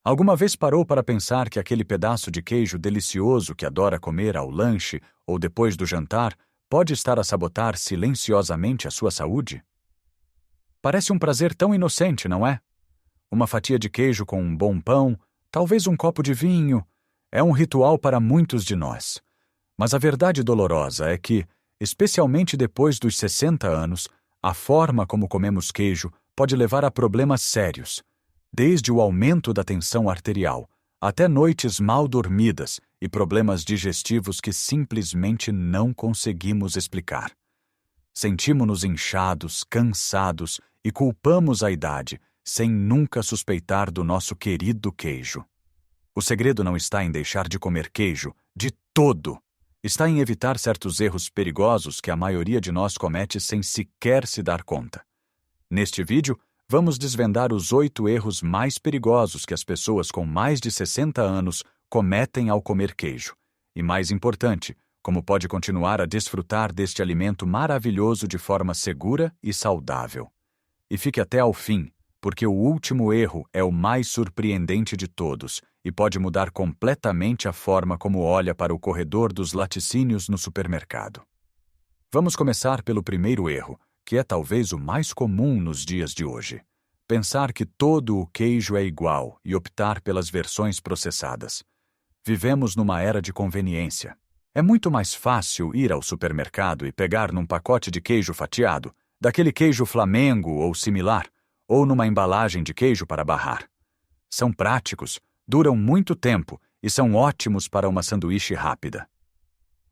Alguma vez parou para pensar que aquele pedaço de queijo delicioso que adora comer ao lanche ou depois do jantar pode estar a sabotar silenciosamente a sua saúde? Parece um prazer tão inocente, não é? Uma fatia de queijo com um bom pão, talvez um copo de vinho, é um ritual para muitos de nós. Mas a verdade dolorosa é que, especialmente depois dos 60 anos, a forma como comemos queijo pode levar a problemas sérios, desde o aumento da tensão arterial até noites mal dormidas e problemas digestivos que simplesmente não conseguimos explicar. Sentimos-nos inchados, cansados e culpamos a idade, sem nunca suspeitar do nosso querido queijo. O segredo não está em deixar de comer queijo, de todo. Está em evitar certos erros perigosos que a maioria de nós comete sem sequer se dar conta. Neste vídeo, vamos desvendar os 8 erros mais perigosos que as pessoas com mais de 60 anos cometem ao comer queijo. E mais importante, como pode continuar a desfrutar deste alimento maravilhoso de forma segura e saudável. E fique até ao fim, porque o último erro é o mais surpreendente de todos e pode mudar completamente a forma como olha para o corredor dos laticínios no supermercado. Vamos começar pelo primeiro erro, que é talvez o mais comum nos dias de hoje. Pensar que todo o queijo é igual e optar pelas versões processadas. Vivemos numa era de conveniência. É muito mais fácil ir ao supermercado e pegar num pacote de queijo fatiado, daquele queijo Flamengo ou similar, ou numa embalagem de queijo para barrar. São práticos, duram muito tempo e são ótimos para uma sanduíche rápida.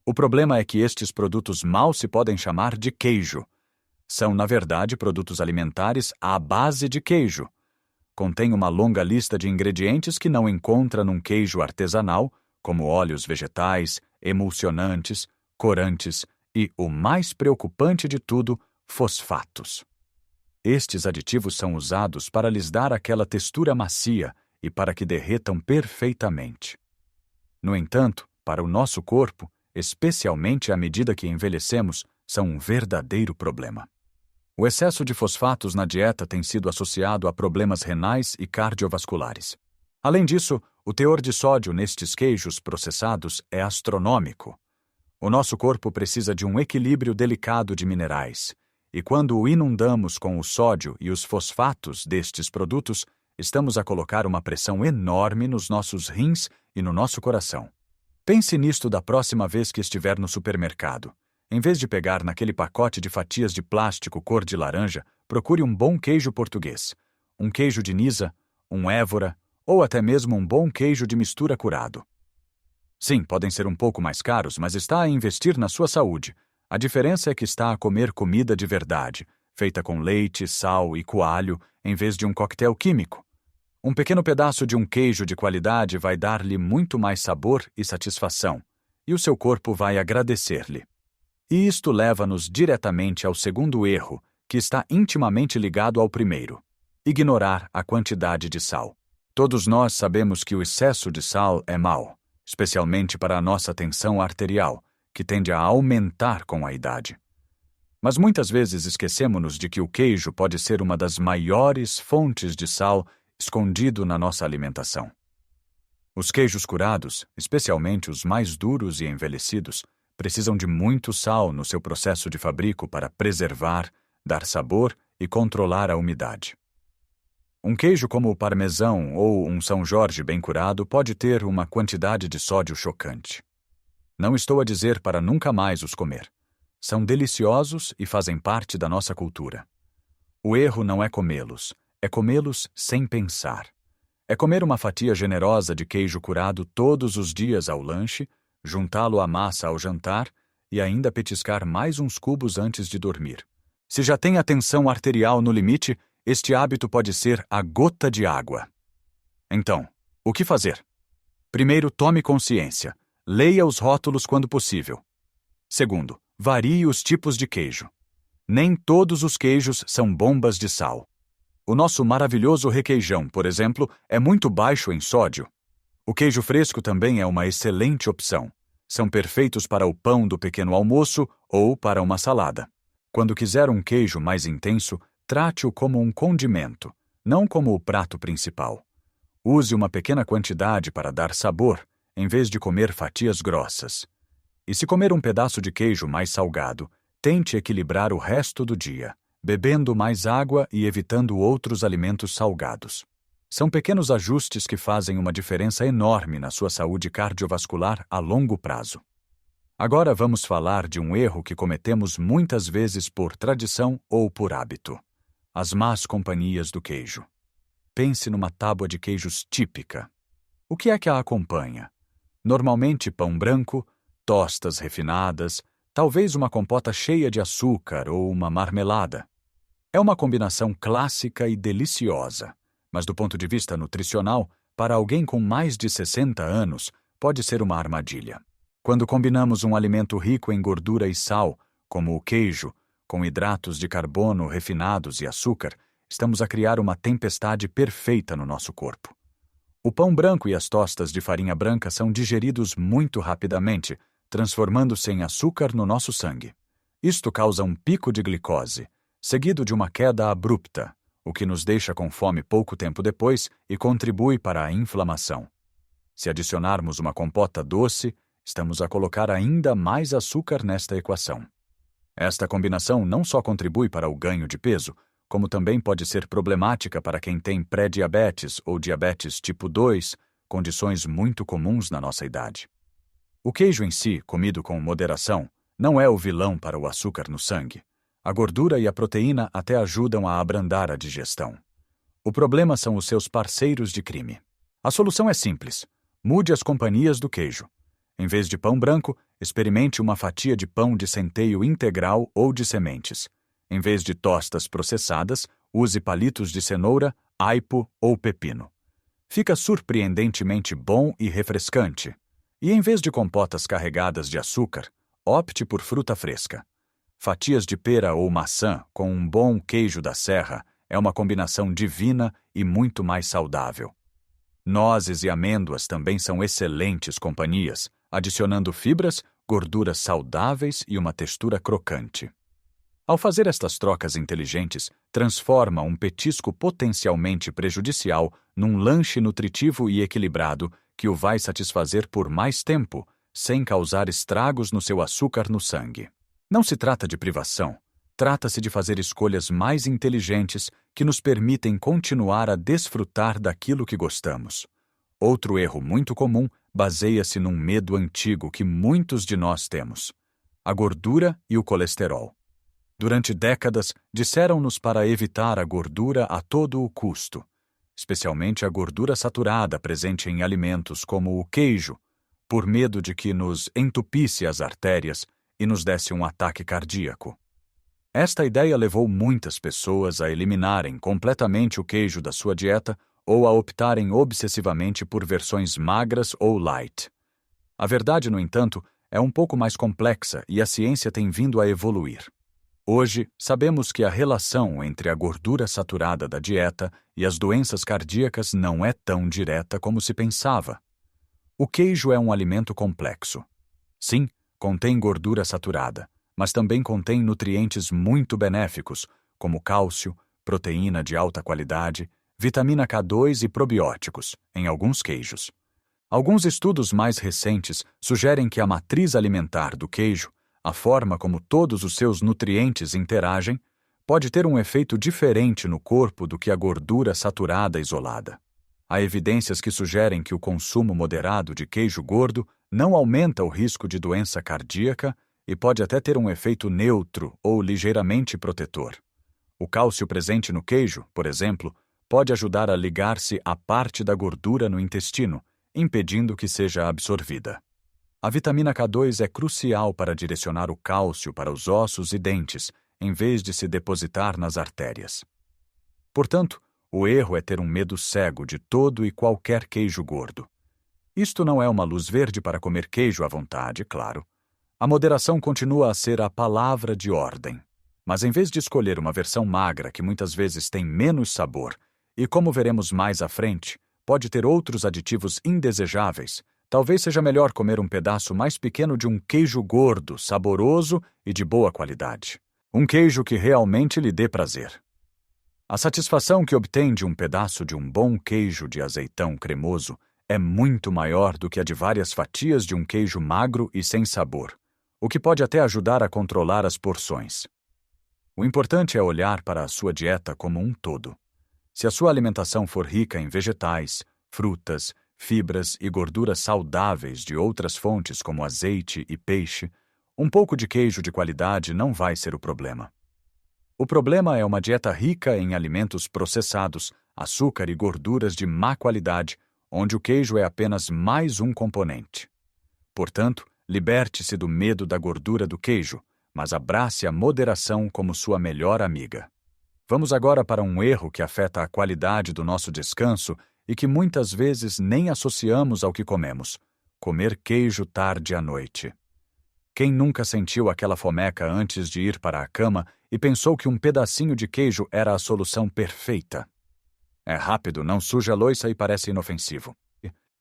O problema é que estes produtos mal se podem chamar de queijo. São, na verdade, produtos alimentares à base de queijo. Contém uma longa lista de ingredientes que não encontra num queijo artesanal, como óleos vegetais, emulsionantes, corantes e, o mais preocupante de tudo, fosfatos. Estes aditivos são usados para lhes dar aquela textura macia e para que derretam perfeitamente. No entanto, para o nosso corpo, especialmente à medida que envelhecemos, são um verdadeiro problema. O excesso de fosfatos na dieta tem sido associado a problemas renais e cardiovasculares. Além disso, o teor de sódio nestes queijos processados é astronômico. O nosso corpo precisa de um equilíbrio delicado de minerais, e quando o inundamos com o sódio e os fosfatos destes produtos, estamos a colocar uma pressão enorme nos nossos rins e no nosso coração. Pense nisto da próxima vez que estiver no supermercado. Em vez de pegar naquele pacote de fatias de plástico cor de laranja, procure um bom queijo português, um queijo de Nisa, um Évora ou até mesmo um bom queijo de mistura curado. Sim, podem ser um pouco mais caros, mas está a investir na sua saúde. A diferença é que está a comer comida de verdade, feita com leite, sal e coalho, em vez de um coquetel químico. Um pequeno pedaço de um queijo de qualidade vai dar-lhe muito mais sabor e satisfação, e o seu corpo vai agradecer-lhe. E isto leva-nos diretamente ao segundo erro, que está intimamente ligado ao primeiro: ignorar a quantidade de sal. Todos nós sabemos que o excesso de sal é mau, especialmente para a nossa tensão arterial, que tende a aumentar com a idade. Mas muitas vezes esquecemos-nos de que o queijo pode ser uma das maiores fontes de sal escondido na nossa alimentação. Os queijos curados, especialmente os mais duros e envelhecidos, precisam de muito sal no seu processo de fabrico para preservar, dar sabor e controlar a umidade. Um queijo como o parmesão ou um São Jorge bem curado pode ter uma quantidade de sódio chocante. Não estou a dizer para nunca mais os comer. São deliciosos e fazem parte da nossa cultura. O erro não é comê-los, é comê-los sem pensar. É comer uma fatia generosa de queijo curado todos os dias ao lanche, juntá-lo à massa ao jantar e ainda petiscar mais uns cubos antes de dormir. Se já tem a tensão arterial no limite, este hábito pode ser a gota de água. Então, o que fazer? Primeiro, tome consciência. Leia os rótulos quando possível. Segundo, varie os tipos de queijo. Nem todos os queijos são bombas de sal. O nosso maravilhoso requeijão, por exemplo, é muito baixo em sódio. O queijo fresco também é uma excelente opção. São perfeitos para o pão do pequeno almoço ou para uma salada. Quando quiser um queijo mais intenso, trate-o como um condimento, não como o prato principal. Use uma pequena quantidade para dar sabor, em vez de comer fatias grossas. E se comer um pedaço de queijo mais salgado, tente equilibrar o resto do dia, bebendo mais água e evitando outros alimentos salgados. São pequenos ajustes que fazem uma diferença enorme na sua saúde cardiovascular a longo prazo. Agora vamos falar de um erro que cometemos muitas vezes por tradição ou por hábito: as más companhias do queijo. Pense numa tábua de queijos típica. O que é que a acompanha? Normalmente pão branco, tostas refinadas, talvez uma compota cheia de açúcar ou uma marmelada. É uma combinação clássica e deliciosa, mas do ponto de vista nutricional, para alguém com mais de 60 anos, pode ser uma armadilha. Quando combinamos um alimento rico em gordura e sal, como o queijo, com hidratos de carbono refinados e açúcar, estamos a criar uma tempestade perfeita no nosso corpo. O pão branco e as tostas de farinha branca são digeridos muito rapidamente, transformando-se em açúcar no nosso sangue. Isto causa um pico de glicose, seguido de uma queda abrupta, o que nos deixa com fome pouco tempo depois e contribui para a inflamação. Se adicionarmos uma compota doce, estamos a colocar ainda mais açúcar nesta equação. Esta combinação não só contribui para o ganho de peso, como também pode ser problemática para quem tem pré-diabetes ou diabetes tipo 2, condições muito comuns na nossa idade. O queijo em si, comido com moderação, não é o vilão para o açúcar no sangue. A gordura e a proteína até ajudam a abrandar a digestão. O problema são os seus parceiros de crime. A solução é simples: mude as companhias do queijo. Em vez de pão branco, experimente uma fatia de pão de centeio integral ou de sementes. Em vez de tostas processadas, use palitos de cenoura, aipo ou pepino. Fica surpreendentemente bom e refrescante. E em vez de compotas carregadas de açúcar, opte por fruta fresca. Fatias de pera ou maçã com um bom queijo da serra é uma combinação divina e muito mais saudável. Nozes e amêndoas também são excelentes companhias, adicionando fibras, gorduras saudáveis e uma textura crocante. Ao fazer estas trocas inteligentes, transforma um petisco potencialmente prejudicial num lanche nutritivo e equilibrado que o vai satisfazer por mais tempo, sem causar estragos no seu açúcar no sangue. Não se trata de privação, trata-se de fazer escolhas mais inteligentes que nos permitem continuar a desfrutar daquilo que gostamos. Outro erro muito comum baseia-se num medo antigo que muitos de nós temos: a gordura e o colesterol. Durante décadas, disseram-nos para evitar a gordura a todo o custo, especialmente a gordura saturada presente em alimentos como o queijo, por medo de que nos entupisse as artérias e nos desse um ataque cardíaco. Esta ideia levou muitas pessoas a eliminarem completamente o queijo da sua dieta ou a optarem obsessivamente por versões magras ou light. A verdade, no entanto, é um pouco mais complexa e a ciência tem vindo a evoluir. Hoje, sabemos que a relação entre a gordura saturada da dieta e as doenças cardíacas não é tão direta como se pensava. O queijo é um alimento complexo. Sim, contém gordura saturada, mas também contém nutrientes muito benéficos, como cálcio, proteína de alta qualidade, vitamina K2 e probióticos, em alguns queijos. Alguns estudos mais recentes sugerem que a matriz alimentar do queijo, a forma como todos os seus nutrientes interagem, pode ter um efeito diferente no corpo do que a gordura saturada isolada. Há evidências que sugerem que o consumo moderado de queijo gordo não aumenta o risco de doença cardíaca e pode até ter um efeito neutro ou ligeiramente protetor. O cálcio presente no queijo, por exemplo, pode ajudar a ligar-se à parte da gordura no intestino, impedindo que seja absorvida. A vitamina K2 é crucial para direcionar o cálcio para os ossos e dentes, em vez de se depositar nas artérias. Portanto, o erro é ter um medo cego de todo e qualquer queijo gordo. Isto não é uma luz verde para comer queijo à vontade, claro. A moderação continua a ser a palavra de ordem. Mas em vez de escolher uma versão magra que muitas vezes tem menos sabor, e como veremos mais à frente, pode ter outros aditivos indesejáveis, talvez seja melhor comer um pedaço mais pequeno de um queijo gordo, saboroso e de boa qualidade. Um queijo que realmente lhe dê prazer. A satisfação que obtém de um pedaço de um bom queijo de azeitão cremoso é muito maior do que a de várias fatias de um queijo magro e sem sabor, o que pode até ajudar a controlar as porções. O importante é olhar para a sua dieta como um todo. Se a sua alimentação for rica em vegetais, frutas, fibras e gorduras saudáveis de outras fontes como azeite e peixe, um pouco de queijo de qualidade não vai ser o problema. O problema é uma dieta rica em alimentos processados, açúcar e gorduras de má qualidade, onde o queijo é apenas mais um componente. Portanto, liberte-se do medo da gordura do queijo, mas abrace a moderação como sua melhor amiga. Vamos agora para um erro que afeta a qualidade do nosso descanso e que muitas vezes nem associamos ao que comemos: comer queijo tarde à noite. Quem nunca sentiu aquela fomeca antes de ir para a cama e pensou que um pedacinho de queijo era a solução perfeita? É rápido, não suja a louça e parece inofensivo.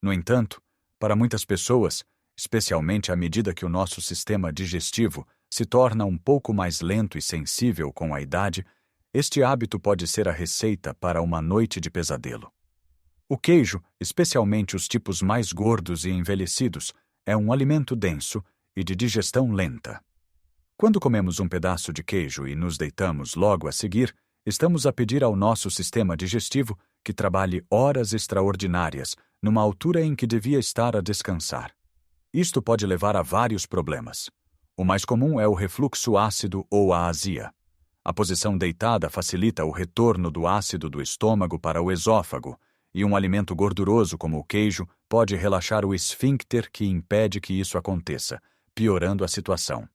No entanto, para muitas pessoas, especialmente à medida que o nosso sistema digestivo se torna um pouco mais lento e sensível com a idade, este hábito pode ser a receita para uma noite de pesadelo. O queijo, especialmente os tipos mais gordos e envelhecidos, é um alimento denso e de digestão lenta. Quando comemos um pedaço de queijo e nos deitamos logo a seguir, estamos a pedir ao nosso sistema digestivo que trabalhe horas extraordinárias, numa altura em que devia estar a descansar. Isto pode levar a vários problemas. O mais comum é o refluxo ácido ou a azia. A posição deitada facilita o retorno do ácido do estômago para o esôfago, e um alimento gorduroso como o queijo pode relaxar o esfíncter que impede que isso aconteça, piorando a situação.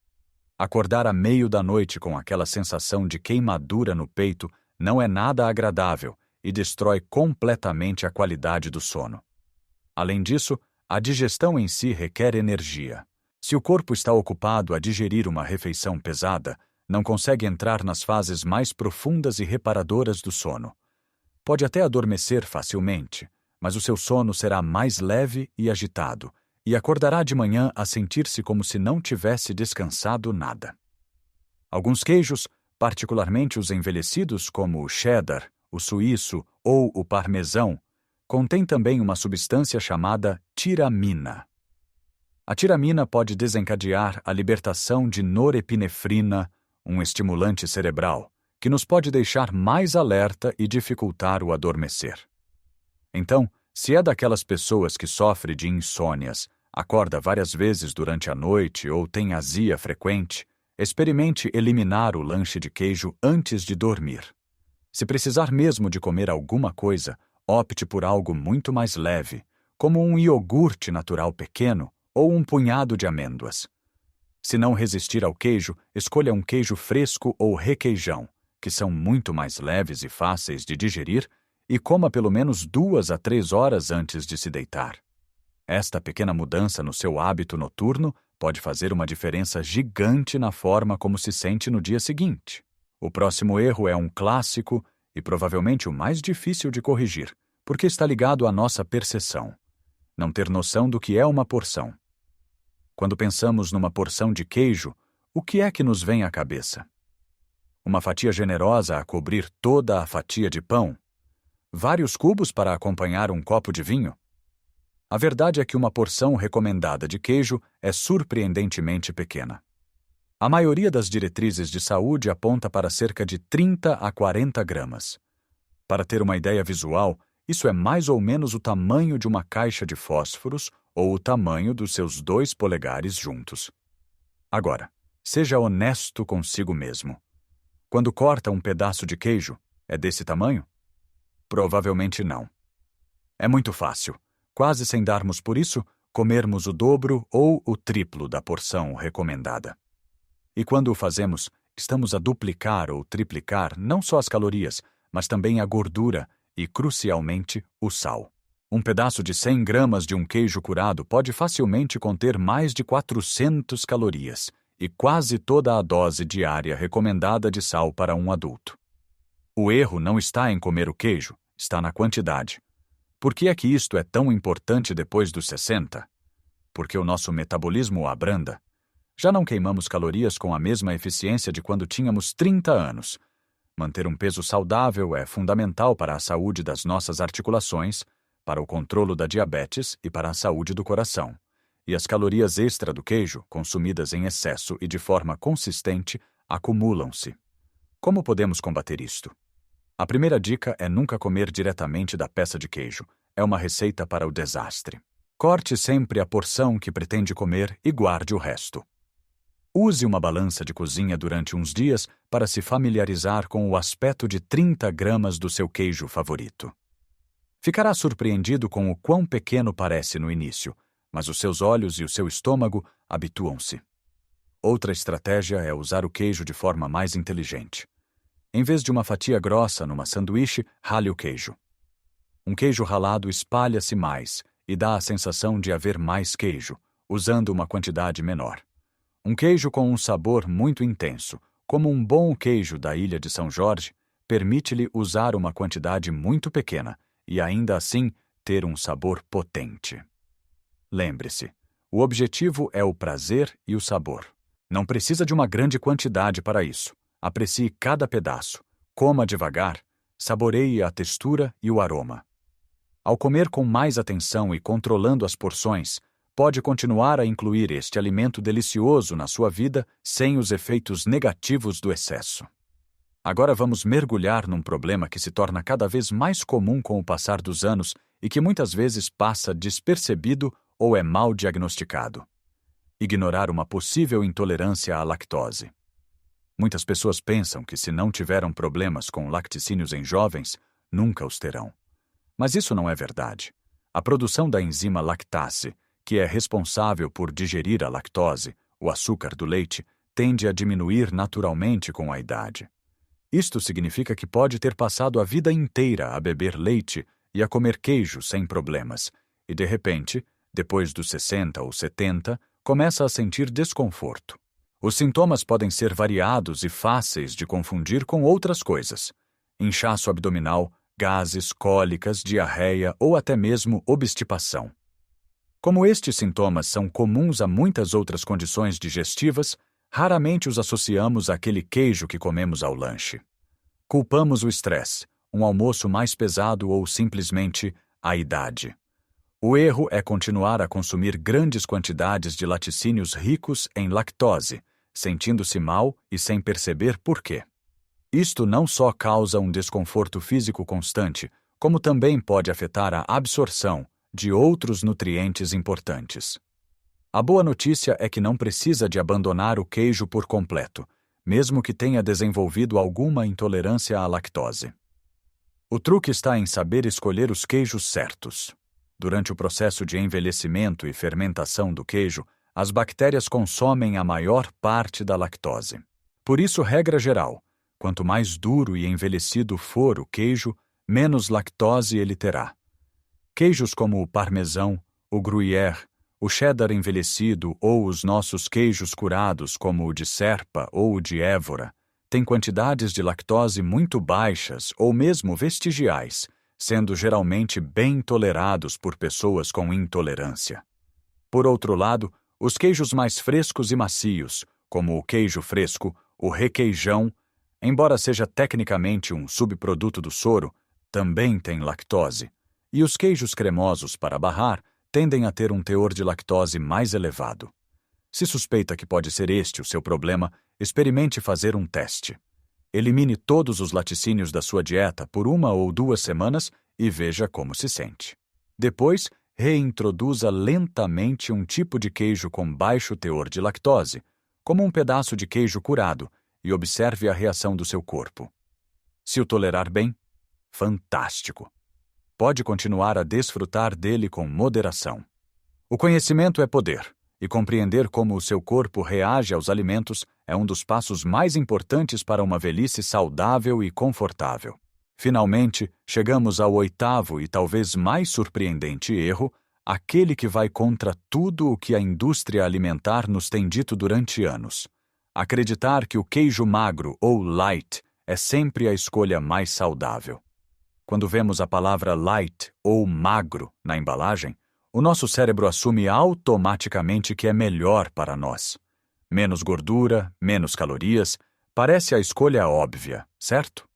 Acordar à meio da noite com aquela sensação de queimadura no peito não é nada agradável e destrói completamente a qualidade do sono. Além disso, a digestão em si requer energia. Se o corpo está ocupado a digerir uma refeição pesada, não consegue entrar nas fases mais profundas e reparadoras do sono. Pode até adormecer facilmente, mas o seu sono será mais leve e agitado, e acordará de manhã a sentir-se como se não tivesse descansado nada. Alguns queijos, particularmente os envelhecidos como o cheddar, o suíço ou o parmesão, contêm também uma substância chamada tiramina. A tiramina pode desencadear a libertação de norepinefrina, um estimulante cerebral, que nos pode deixar mais alerta e dificultar o adormecer. Então, se é daquelas pessoas que sofre de insônias, acorda várias vezes durante a noite ou tem azia frequente, experimente eliminar o lanche de queijo antes de dormir. Se precisar mesmo de comer alguma coisa, opte por algo muito mais leve, como um iogurte natural pequeno ou um punhado de amêndoas. Se não resistir ao queijo, escolha um queijo fresco ou requeijão, que são muito mais leves e fáceis de digerir, e coma pelo menos 2 a 3 horas antes de se deitar. Esta pequena mudança no seu hábito noturno pode fazer uma diferença gigante na forma como se sente no dia seguinte. O próximo erro é um clássico e provavelmente o mais difícil de corrigir, porque está ligado à nossa percepção. Não ter noção do que é uma porção. Quando pensamos numa porção de queijo, o que é que nos vem à cabeça? Uma fatia generosa a cobrir toda a fatia de pão? Vários cubos para acompanhar um copo de vinho? A verdade é que uma porção recomendada de queijo é surpreendentemente pequena. A maioria das diretrizes de saúde aponta para cerca de 30 a 40 gramas. Para ter uma ideia visual, isso é mais ou menos o tamanho de uma caixa de fósforos ou o tamanho dos seus 2 polegares juntos. Agora, seja honesto consigo mesmo. Quando corta um pedaço de queijo, é desse tamanho? Provavelmente não. É muito fácil, quase sem darmos por isso, comermos o dobro ou o triplo da porção recomendada. E quando o fazemos, estamos a duplicar ou triplicar não só as calorias, mas também a gordura e, crucialmente, o sal. Um pedaço de 100 gramas de um queijo curado pode facilmente conter mais de 400 calorias e quase toda a dose diária recomendada de sal para um adulto. O erro não está em comer o queijo, está na quantidade. Por que é que isto é tão importante depois dos 60? Porque o nosso metabolismo abranda. Já não queimamos calorias com a mesma eficiência de quando tínhamos 30 anos. Manter um peso saudável é fundamental para a saúde das nossas articulações, para o controle da diabetes e para a saúde do coração. E as calorias extra do queijo, consumidas em excesso e de forma consistente, acumulam-se. Como podemos combater isto? A primeira dica é nunca comer diretamente da peça de queijo. É uma receita para o desastre. Corte sempre a porção que pretende comer e guarde o resto. Use uma balança de cozinha durante uns dias para se familiarizar com o aspecto de 30 gramas do seu queijo favorito. Ficará surpreendido com o quão pequeno parece no início, mas os seus olhos e o seu estômago habituam-se. Outra estratégia é usar o queijo de forma mais inteligente. Em vez de uma fatia grossa numa sanduíche, rale o queijo. Um queijo ralado espalha-se mais e dá a sensação de haver mais queijo, usando uma quantidade menor. Um queijo com um sabor muito intenso, como um bom queijo da Ilha de São Jorge, permite-lhe usar uma quantidade muito pequena e ainda assim ter um sabor potente. Lembre-se, o objetivo é o prazer e o sabor. Não precisa de uma grande quantidade para isso. Aprecie cada pedaço, coma devagar, saboreie a textura e o aroma. Ao comer com mais atenção e controlando as porções, pode continuar a incluir este alimento delicioso na sua vida sem os efeitos negativos do excesso. Agora vamos mergulhar num problema que se torna cada vez mais comum com o passar dos anos e que muitas vezes passa despercebido ou é mal diagnosticado. Ignorar uma possível intolerância à lactose. Muitas pessoas pensam que se não tiveram problemas com lacticínios em jovens, nunca os terão. Mas isso não é verdade. A produção da enzima lactase, que é responsável por digerir a lactose, o açúcar do leite, tende a diminuir naturalmente com a idade. Isto significa que pode ter passado a vida inteira a beber leite e a comer queijo sem problemas, e de repente, depois dos 60 ou 70, começa a sentir desconforto. Os sintomas podem ser variados e fáceis de confundir com outras coisas: inchaço abdominal, gases, cólicas, diarreia ou até mesmo obstipação. Como estes sintomas são comuns a muitas outras condições digestivas, raramente os associamos àquele queijo que comemos ao lanche. Culpamos o estresse, um almoço mais pesado ou simplesmente a idade. O erro é continuar a consumir grandes quantidades de laticínios ricos em lactose, sentindo-se mal e sem perceber por quê. Isto não só causa um desconforto físico constante, como também pode afetar a absorção de outros nutrientes importantes. A boa notícia é que não precisa de abandonar o queijo por completo, mesmo que tenha desenvolvido alguma intolerância à lactose. O truque está em saber escolher os queijos certos. Durante o processo de envelhecimento e fermentação do queijo, as bactérias consomem a maior parte da lactose. Por isso, regra geral, quanto mais duro e envelhecido for o queijo, menos lactose ele terá. Queijos como o parmesão, o gruyère, o cheddar envelhecido ou os nossos queijos curados como o de Serpa ou o de Évora têm quantidades de lactose muito baixas ou mesmo vestigiais, sendo geralmente bem tolerados por pessoas com intolerância. Por outro lado, os queijos mais frescos e macios, como o queijo fresco, o requeijão, embora seja tecnicamente um subproduto do soro, também têm lactose, e os queijos cremosos para barrar tendem a ter um teor de lactose mais elevado. Se suspeita que pode ser este o seu problema, experimente fazer um teste. Elimine todos os laticínios da sua dieta por 1 ou 2 semanas e veja como se sente. Depois, reintroduza lentamente um tipo de queijo com baixo teor de lactose, como um pedaço de queijo curado, e observe a reação do seu corpo. Se o tolerar bem, fantástico! Pode continuar a desfrutar dele com moderação. O conhecimento é poder, e compreender como o seu corpo reage aos alimentos é um dos passos mais importantes para uma velhice saudável e confortável. Finalmente, chegamos ao 8º e talvez mais surpreendente erro, aquele que vai contra tudo o que a indústria alimentar nos tem dito durante anos. Acreditar que o queijo magro ou light é sempre a escolha mais saudável. Quando vemos a palavra light ou magro na embalagem, o nosso cérebro assume automaticamente que é melhor para nós. Menos gordura, menos calorias, Parece a escolha óbvia, certo?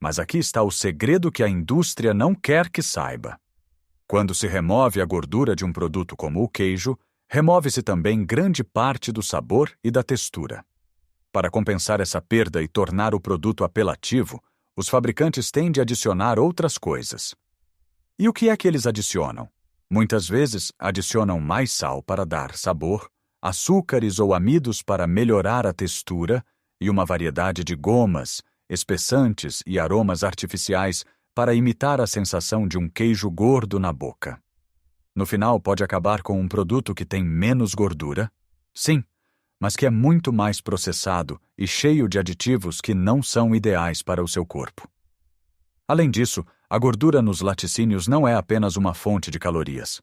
Mas aqui está o segredo que a indústria não quer que saiba. Quando se remove a gordura de um produto como o queijo, remove-se também grande parte do sabor e da textura. Para compensar essa perda e tornar o produto apelativo, os fabricantes têm de adicionar outras coisas. E o que é que eles adicionam? Muitas vezes adicionam mais sal para dar sabor, açúcares ou amidos para melhorar a textura e uma variedade de gomas, espessantes e aromas artificiais para imitar a sensação de um queijo gordo na boca. No final, pode acabar com um produto que tem menos gordura, sim, mas que é muito mais processado e cheio de aditivos que não são ideais para o seu corpo. Além disso, a gordura nos laticínios não é apenas uma fonte de calorias.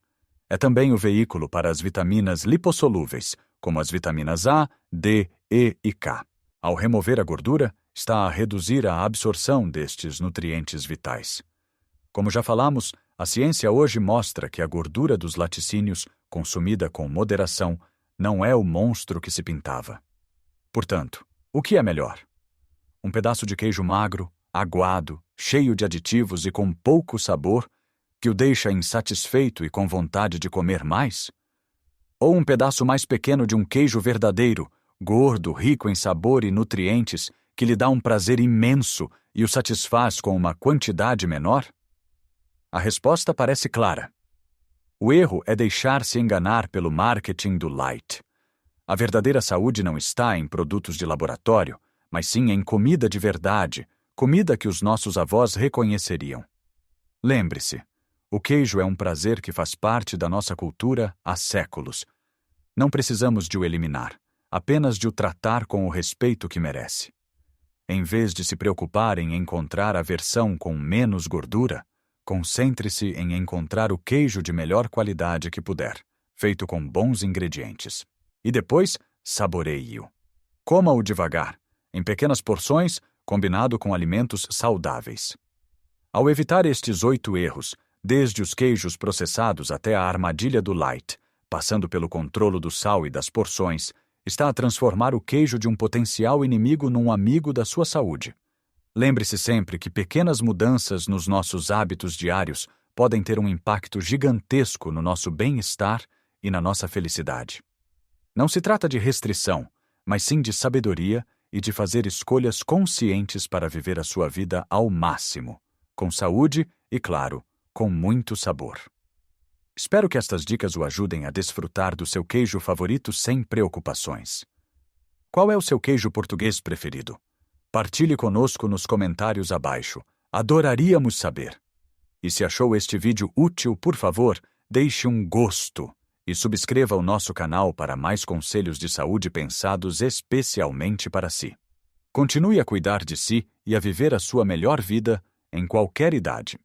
É também o veículo para as vitaminas lipossolúveis, como as vitaminas A, D, E e K. Ao remover a gordura, está a reduzir a absorção destes nutrientes vitais. Como já falamos, a ciência hoje mostra que a gordura dos laticínios, consumida com moderação, não é o monstro que se pintava. Portanto, o que é melhor? Um pedaço de queijo magro, aguado, cheio de aditivos e com pouco sabor, que o deixa insatisfeito e com vontade de comer mais? Ou um pedaço mais pequeno de um queijo verdadeiro, gordo, rico em sabor e nutrientes, que lhe dá um prazer imenso e o satisfaz com uma quantidade menor? A resposta parece clara. O erro é deixar-se enganar pelo marketing do light. A verdadeira saúde não está em produtos de laboratório, mas sim em comida de verdade, comida que os nossos avós reconheceriam. Lembre-se, o queijo é um prazer que faz parte da nossa cultura há séculos. Não precisamos de o eliminar, apenas de o tratar com o respeito que merece. Em vez de se preocupar em encontrar a versão com menos gordura, concentre-se em encontrar o queijo de melhor qualidade que puder, feito com bons ingredientes. E depois, saboreie-o. Coma-o devagar, em pequenas porções, combinado com alimentos saudáveis. Ao evitar estes 8 erros, desde os queijos processados até a armadilha do light, passando pelo controle do sal e das porções, está a transformar o queijo de um potencial inimigo num amigo da sua saúde. Lembre-se sempre que pequenas mudanças nos nossos hábitos diários podem ter um impacto gigantesco no nosso bem-estar e na nossa felicidade. Não se trata de restrição, mas sim de sabedoria e de fazer escolhas conscientes para viver a sua vida ao máximo, com saúde e, claro, com muito sabor. Espero que estas dicas o ajudem a desfrutar do seu queijo favorito sem preocupações. Qual é o seu queijo português preferido? Partilhe conosco nos comentários abaixo. Adoraríamos saber. E se achou este vídeo útil, por favor, deixe um gosto e subscreva o nosso canal para mais conselhos de saúde pensados especialmente para si. Continue a cuidar de si e a viver a sua melhor vida em qualquer idade.